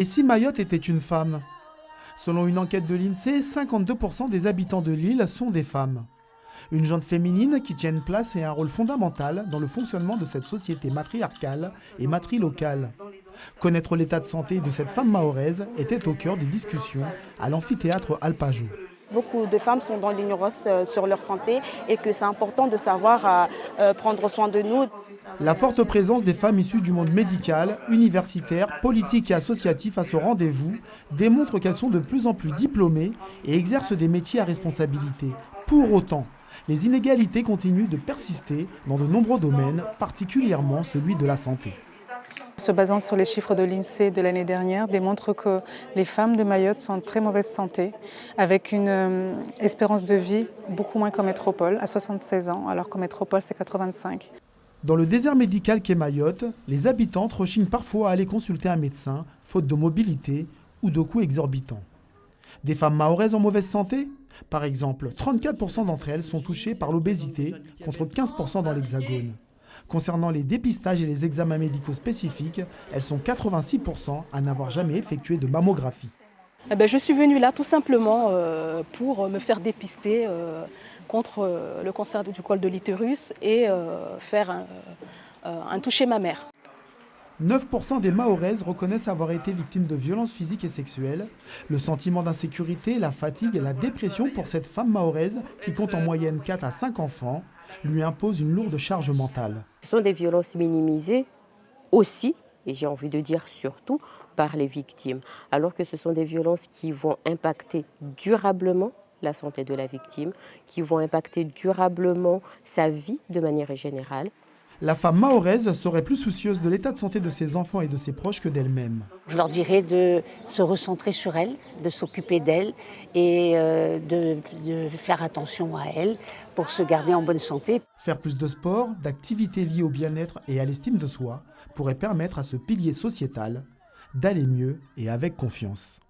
Et si Mayotte était une femme? Selon une enquête de l'INSEE, 52% des habitants de l'île sont des femmes. Une gente féminine qui tient une place et un rôle fondamental dans le fonctionnement de cette société matriarcale et matrilocale. Connaître l'état de santé de cette femme mahoraise était au cœur des discussions à l'amphithéâtre Alpajou. Beaucoup de femmes sont dans l'ignorance sur leur santé et que c'est important de savoir prendre soin de nous. La forte présence des femmes issues du monde médical, universitaire, politique et associatif à ce rendez-vous démontre qu'elles sont de plus en plus diplômées et exercent des métiers à responsabilité. Pour autant, les inégalités continuent de persister dans de nombreux domaines, particulièrement celui de la santé. Se basant sur les chiffres de l'INSEE de l'année dernière, démontre que les femmes de Mayotte sont en très mauvaise santé, avec une espérance de vie beaucoup moins qu'en métropole, à 76 ans, alors qu'en métropole c'est 85. Dans le désert médical qu'est Mayotte, les habitantes rechignent parfois à aller consulter un médecin, faute de mobilité ou de coûts exorbitants. Des femmes mahoraises en mauvaise santé? Par exemple, 34% d'entre elles sont touchées par l'obésité, contre 15% dans l'Hexagone. Concernant les dépistages et les examens médicaux spécifiques, elles sont 86% à n'avoir jamais effectué de mammographie. Je suis venue là tout simplement pour me faire dépister contre le cancer du col de l'utérus et faire un toucher mammaire. 9% des Mahoraises reconnaissent avoir été victimes de violences physiques et sexuelles. Le sentiment d'insécurité, la fatigue et la dépression pour cette femme mahoraise, qui compte en moyenne 4 à 5 enfants, lui impose une lourde charge mentale. Ce sont des violences minimisées aussi, et j'ai envie de dire surtout, par les victimes, alors que ce sont des violences qui vont impacter durablement la santé de la victime, qui vont impacter durablement sa vie de manière générale. La femme mahoraise serait plus soucieuse de l'état de santé de ses enfants et de ses proches que d'elle-même. Je leur dirais de se recentrer sur elles, de s'occuper d'elles et de faire attention à elles pour se garder en bonne santé. Faire plus de sport, d'activités liées au bien-être et à l'estime de soi pourrait permettre à ce pilier sociétal d'aller mieux et avec confiance.